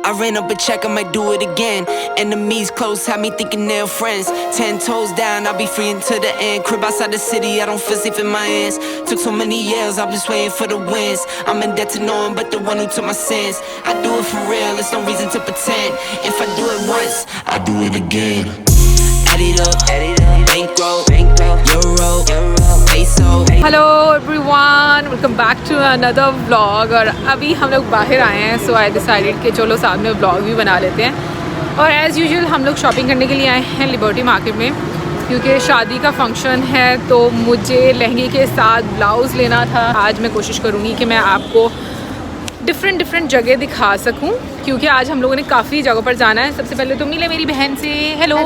I ran up a check, I might do it again. Enemies close, had me thinking they're friends. 10 toes down, I'll be free until the end. Crib outside the city, I don't feel safe in my hands. Took so many years, I'm just waiting for the wins. I'm in debt to no one but the one who took my sins. I do it for real, there's no reason to pretend. If I do it once, I do it again. Add it up, bankroll, euro, peso. Hello everyone, welcome back to another vlog. और अभी हम लोग बाहर आए हैं, सो I decided कि चलो साथ में व्लॉग भी बना लेते हैं। और एज़ यूजुअल हम लोग शॉपिंग करने के लिए आए हैं लिबर्टी मार्केट में, क्योंकि शादी का फंक्शन है तो मुझे लहंगे के साथ ब्लाउज़ लेना था। आज मैं कोशिश करूँगी कि मैं आपको डिफरेंट जगह दिखा सकूं, क्योंकि आज हम लोगों ने काफ़ी जगह पर जाना है। सबसे पहले तो मिले मेरी बहन से। हेलो,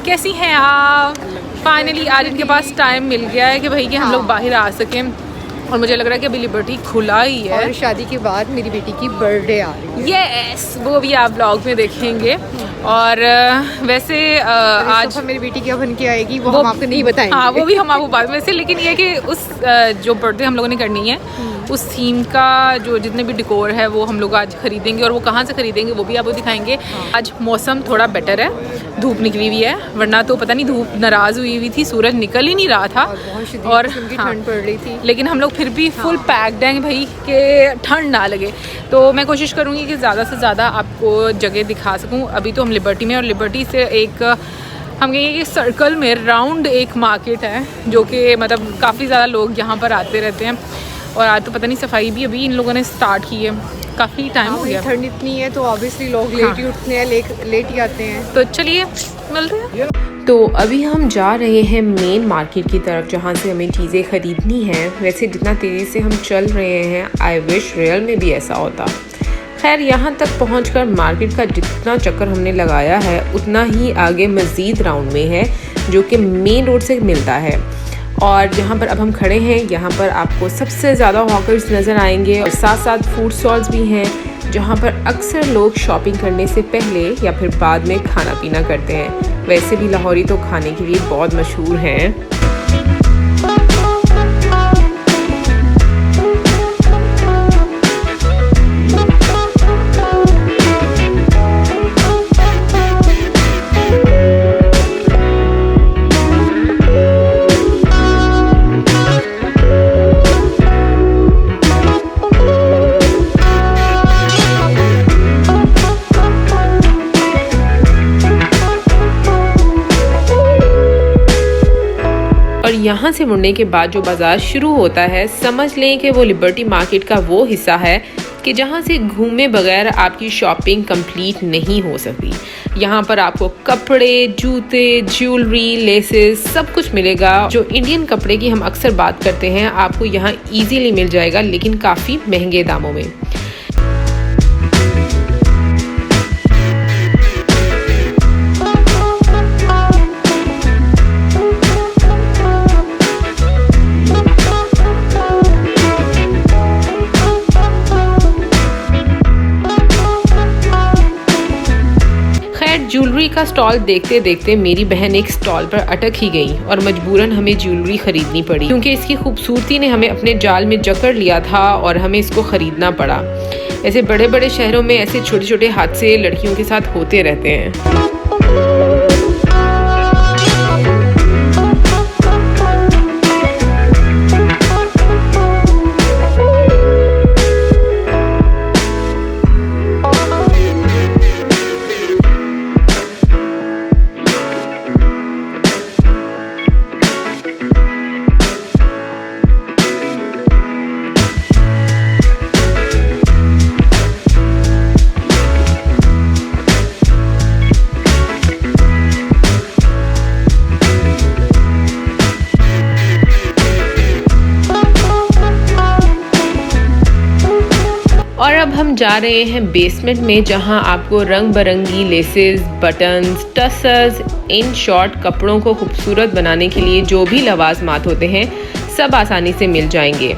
कैसी हैं आप? फाइनली आज इनके पास टाइम मिल गया है कि भाई कि हम लोग बाहर आ सकें। और मुझे लग रहा है कि अभी लिबर्टी खुला ही है और शादी के बाद मेरी बेटी की बर्थडे आ रही है। यस, वो भी आप ब्लॉग में देखेंगे। और वैसे आज मेरी बेटी क्या बन के आएगी वो हम आपको नहीं बताएंगे। हाँ, वो भी हम आपको बाद में से। लेकिन ये कि उस जो बर्थडे हम लोगों ने करनी है उस थीम का जो जितने भी डेकोर है वो हम लोग आज खरीदेंगे। और वो कहाँ से खरीदेंगे वो भी आपको दिखाएंगे। आज मौसम थोड़ा बेटर है, धूप निकली हुई है, वरना तो पता नहीं धूप नाराज़ हुई हुई थी, सूरज निकल ही नहीं रहा था और ठंड पड़ रही थी। लेकिन हम लोग फिर भी फुल पैक्ड हैं भाई कि ठंड ना लगे। तो मैं कोशिश करूँगी कि ज़्यादा से ज़्यादा आपको जगह दिखा सकूँ। अभी तो हम लिबर्टी में, और लिबर्टी से एक हम कहेंगे कि सर्कल में राउंड एक मार्केट है जो कि मतलब काफ़ी ज़्यादा लोग यहाँ पर आते रहते हैं। और आज तो पता नहीं सफाई भी अभी इन लोगों ने स्टार्ट की है, काफ़ी टाइम हो गया। ठंड इतनी है तो ऑब्वियसली लोग लेट ही उठते हैं, लेट ही आते हैं। तो चलिए मिलते हैं। तो अभी हम जा रहे हैं मेन मार्केट की तरफ, जहाँ से हमें चीज़ें ख़रीदनी हैं। वैसे जितना तेज़ी से हम चल रहे हैं, आई विश रियल में भी ऐसा होता। खैर, यहाँ तक पहुँचकर मार्केट का जितना चक्कर हमने लगाया है उतना ही आगे मज़ीद राउंड में है, जो कि मेन रोड से मिलता है। और जहाँ पर अब हम खड़े हैं यहाँ पर आपको सबसे ज़्यादा हॉकर्स नज़र आएंगे, और साथ साथ फूड स्टॉल्स भी हैं जहाँ पर अक्सर लोग शॉपिंग करने से पहले या फिर बाद में खाना पीना करते हैं। वैसे भी लाहौरी तो खाने के लिए बहुत मशहूर हैं। यहाँ से मुड़ने के बाद जो बाज़ार शुरू होता है, समझ लें कि वो लिबर्टी मार्केट का वो हिस्सा है कि जहाँ से घूमे बगैर आपकी शॉपिंग कंप्लीट नहीं हो सकती। यहाँ पर आपको कपड़े, जूते, ज्वेलरी, लेसेस सब कुछ मिलेगा। जो इंडियन कपड़े की हम अक्सर बात करते हैं आपको यहाँ ईजीली मिल जाएगा, लेकिन काफ़ी महंगे दामों में। ज्वेलरी का स्टॉल देखते देखते मेरी बहन एक स्टॉल पर अटक ही गई और मजबूरन हमें ज्वेलरी खरीदनी पड़ी, क्योंकि इसकी खूबसूरती ने हमें अपने जाल में जकड़ लिया था और हमें इसको खरीदना पड़ा। ऐसे बड़े बड़े शहरों में ऐसे छोटे छोटे हादसे लड़कियों के साथ होते रहते हैं। और अब हम जा रहे हैं बेसमेंट में, जहां आपको रंग बिरंगी लेसेस, बटन्स, टसर्स, इन शॉर्ट कपड़ों को खूबसूरत बनाने के लिए जो भी लवाजमात होते हैं सब आसानी से मिल जाएंगे।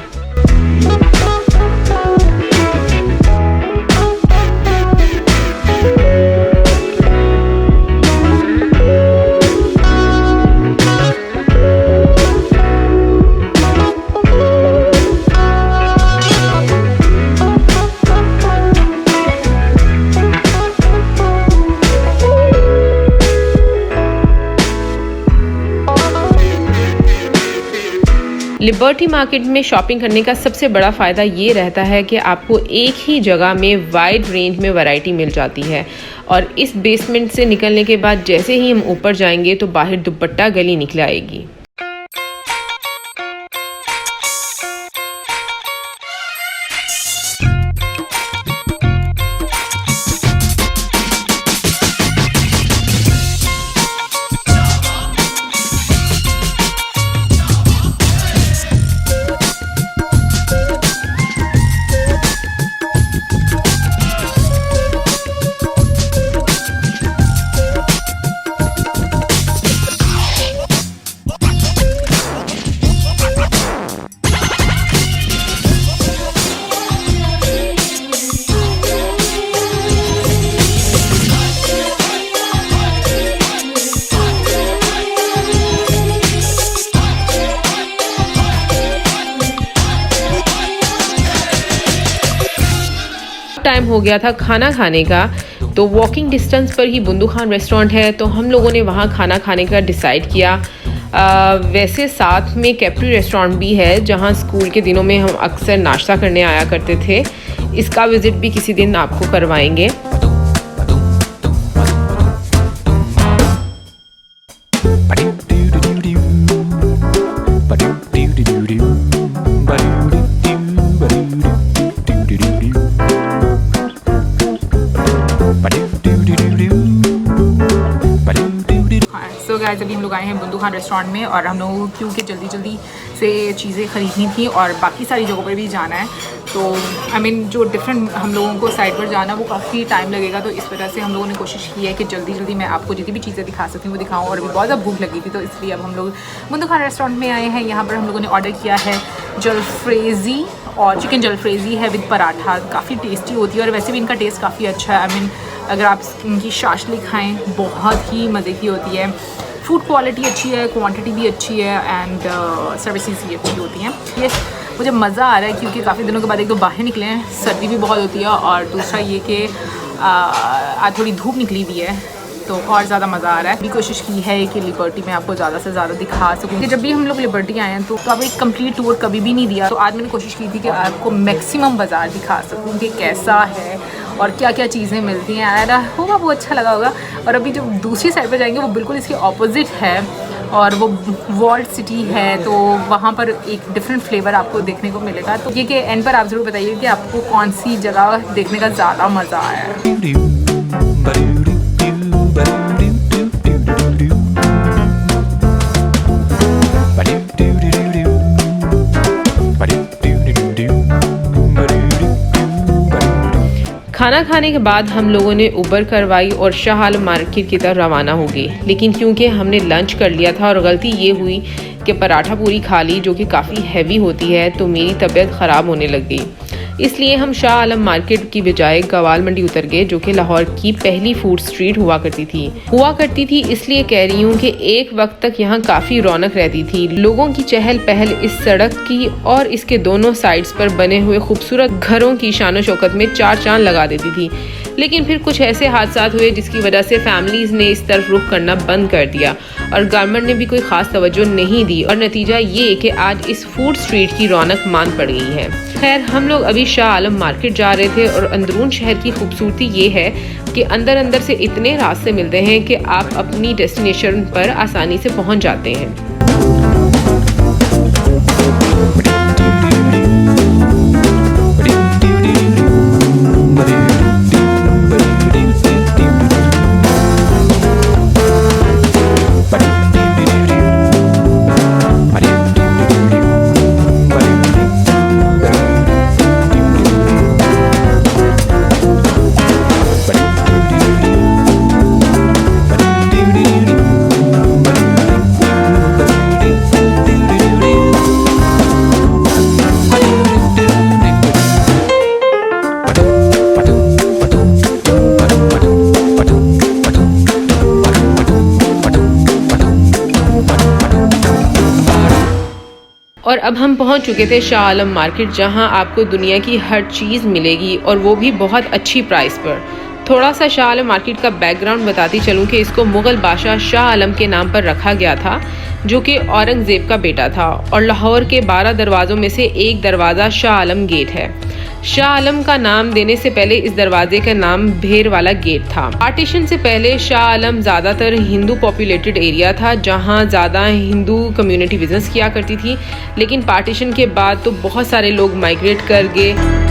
लिबर्टी मार्केट में शॉपिंग करने का सबसे बड़ा फ़ायदा ये रहता है कि आपको एक ही जगह में वाइड रेंज में वैरायटी मिल जाती है और इस बेसमेंट से निकलने के बाद जैसे ही हम ऊपर जाएंगे तो बाहर दुपट्टा गली निकल आएगी। टाइम हो गया था खाना खाने का, तो वॉकिंग डिस्टेंस पर ही बुंदू खान रेस्टोरेंट है, तो हम लोगों ने वहाँ खाना खाने का डिसाइड किया। वैसे साथ में कैप्री रेस्टोरेंट भी है जहाँ स्कूल के दिनों में हम अक्सर नाश्ता करने आया करते थे। इसका विज़िट भी किसी दिन आपको करवाएंगे। गाइस अभी हम लोग आए हैं बुंदू खान रेस्टोरेंट में और हम लोगों को क्योंकि जल्दी से चीज़ें ख़रीदनी थी और बाकी सारी जगहों पर भी जाना है, तो जो डिफरेंट हम लोगों को साइड पर जाना वो काफ़ी टाइम लगेगा, तो इस वजह से हम लोगों ने कोशिश की है कि जल्दी मैं आपको जितनी भी चीज़ें दिखा सकती हूँ वो दिखाऊँ। और अभी बहुत ज़्यादा भूख लगी थी, तो इसलिए अब हम लोग बुंदू खान रेस्टोरेंट में आए हैं। यहाँ पर हम लोगों ने ऑर्डर किया है जलफ्रेज़ी और चिकन जलफ्रेज़ी है विद पराठा। काफ़ी टेस्टी होती है और वैसे भी इनका टेस्ट काफ़ी अच्छा है। अगर आप इनकी शाशलिक खाएँ बहुत ही मज़े की होती है। फूड क्वालिटी अच्छी है, क्वांटिटी भी अच्छी है एंड सर्विसेज भी अच्छी होती हैं। ये मुझे मज़ा आ रहा है क्योंकि काफ़ी दिनों के बाद एक तो बाहर निकले हैं, सर्दी भी बहुत होती है और दूसरा ये कि आज थोड़ी धूप निकली हुई है, तो और ज़्यादा मज़ा आ रहा है। भी कोशिश की है कि लिबर्टी में आपको ज़्यादा से ज़्यादा दिखा सकूँ कि जब भी हम लोग लिबर्टी आए हैं तो आपको एक कंप्लीट टूर कभी भी नहीं दिया, तो आज मैंने कोशिश की थी कि आपको मैक्सिमम बाज़ार दिखा सकूँ कि कैसा है और क्या क्या चीज़ें मिलती हैं। आया होगा वो अच्छा लगा होगा। और अभी जो दूसरी साइड पर जाएंगे वो बिल्कुल इसके ऑपोजिट है और वो वॉल्ड सिटी है, तो वहाँ पर एक डिफरेंट फ्लेवर आपको देखने को मिलेगा। तो ये कि एंड पर आप ज़रूर बताइए कि आपको कौन सी जगह देखने का ज़्यादा मज़ा आया है। खाना खाने के बाद हम लोगों ने उबर करवाई और शाह आलम मार्केट की तरफ रवाना हो गए, लेकिन क्योंकि हमने लंच कर लिया था और गलती ये हुई कि पराठा पूरी खा ली जो कि काफ़ी हैवी होती है, तो मेरी तबीयत ख़राब होने लग गई। इसलिए हम शाह आलम मार्केट की बजाय गवाल मंडी उतर गए, जो कि लाहौर की पहली फूड स्ट्रीट हुआ करती थी। इसलिए कह रही हूँ कि एक वक्त तक यहाँ काफ़ी रौनक रहती थी। लोगों की चहल पहल इस सड़क की और इसके दोनों साइड्स पर बने हुए खूबसूरत घरों की शान शौकत में चार चांद लगा देती थी। लेकिन फिर कुछ ऐसे हादसात हुए जिसकी वजह से फैमिलीज़ ने इस तरफ रुख करना बंद कर दिया और गवर्नमेंट ने भी कोई ख़ास तवज्जो नहीं दी और नतीजा ये कि आज इस फूड स्ट्रीट की रौनक मांद पड़ गई है। खैर, हम लोग अभी शाह आलम मार्केट जा रहे थे और अंदरून शहर की खूबसूरती ये है कि अंदर से इतने रास्ते मिलते हैं कि आप अपनी डेस्टिनेशन पर आसानी से पहुंच जाते हैं। और अब हम पहुंच चुके थे शाह आलम मार्केट, जहां आपको दुनिया की हर चीज़ मिलेगी और वो भी बहुत अच्छी प्राइस पर। थोड़ा सा शाह आलम मार्केट का बैकग्राउंड बताती चलूं कि इसको मुग़ल बादशाह शाह आलम के नाम पर रखा गया था, जो कि औरंगज़ेब का बेटा था, और लाहौर के 12 दरवाज़ों में से एक दरवाज़ा शाह आलम गेट है। शाह आलम का नाम देने से पहले इस दरवाजे का नाम भेर वाला गेट था। पार्टीशन से पहले शाह आलम ज़्यादातर हिंदू पॉपुलेटेड एरिया था, जहां ज़्यादा हिंदू कम्युनिटी बिजनेस किया करती थी, लेकिन पार्टीशन के बाद तो बहुत सारे लोग माइग्रेट कर गए।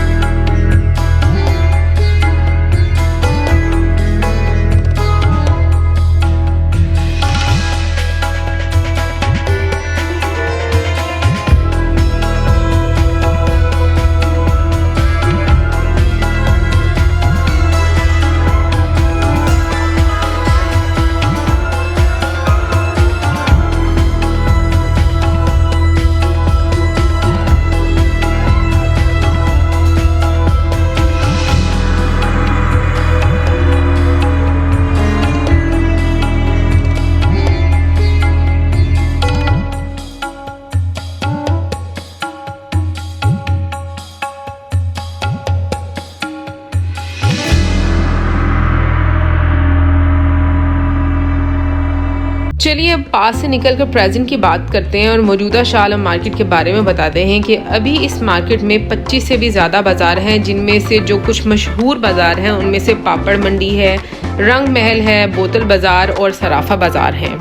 चलिए अब पास से निकलकर प्रेजेंट की बात करते हैं और मौजूदा शाह आलम मार्केट के बारे में बताते हैं कि अभी इस मार्केट में 25 से भी ज़्यादा बाज़ार हैं, जिनमें से जो कुछ मशहूर बाज़ार हैं उनमें से पापड़ मंडी है, रंग महल है, बोतल बाज़ार और सराफा बाज़ार हैं।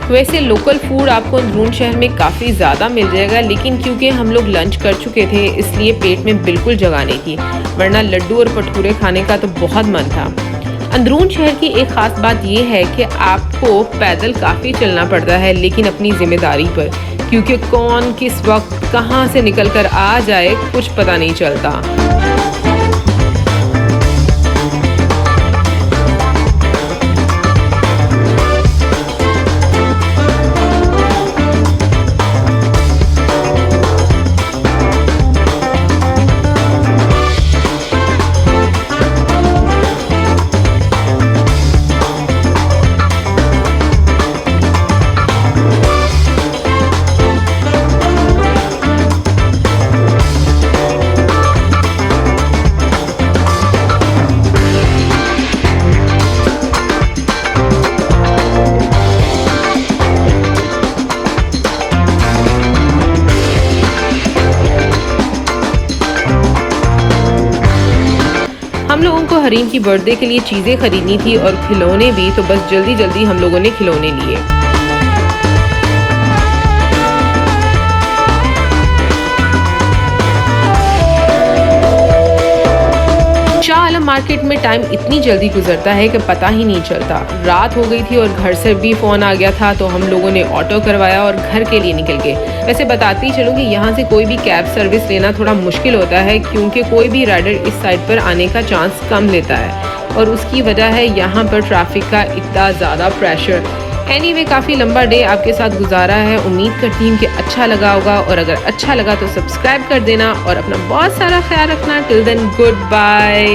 वैसे लोकल फूड आपको अंदरून शहर में काफ़ी ज़्यादा मिल जाएगा, लेकिन क्योंकि हम लोग लंच कर चुके थे इसलिए पेट में बिल्कुल जगह नहीं थी, वरना लड्डू और भटूरे खाने का तो बहुत मन था। अंदरून शहर की एक ख़ास बात यह है कि आपको पैदल काफ़ी चलना पड़ता है, लेकिन अपनी ज़िम्मेदारी पर, क्योंकि कौन किस वक्त कहाँ से निकल कर आ जाए कुछ पता नहीं चलता। हम लोगों को हरीम की बर्थडे के लिए चीज़ें खरीदनी थी और खिलौने भी, तो बस जल्दी जल्दी हम लोगों ने खिलौने लिए। शाह आलम मार्केट में टाइम इतनी जल्दी गुजरता है कि पता ही नहीं चलता। रात हो गई थी और घर से भी फ़ोन आ गया था, तो हम लोगों ने ऑटो करवाया और घर के लिए निकल गए। वैसे बताती चलूँ कि यहाँ से कोई भी कैब सर्विस लेना थोड़ा मुश्किल होता है, क्योंकि कोई भी राइडर इस साइड पर आने का चांस कम लेता है, और उसकी वजह है यहाँ पर ट्रैफिक का इतना ज़्यादा प्रेशर। एनीवे, काफ़ी लंबा डे आपके साथ गुजारा है। उम्मीद करती हूँ कि अच्छा लगा होगा, और अगर अच्छा लगा तो सब्सक्राइब कर देना और अपना बहुत सारा ख्याल रखना। Till then, good bye.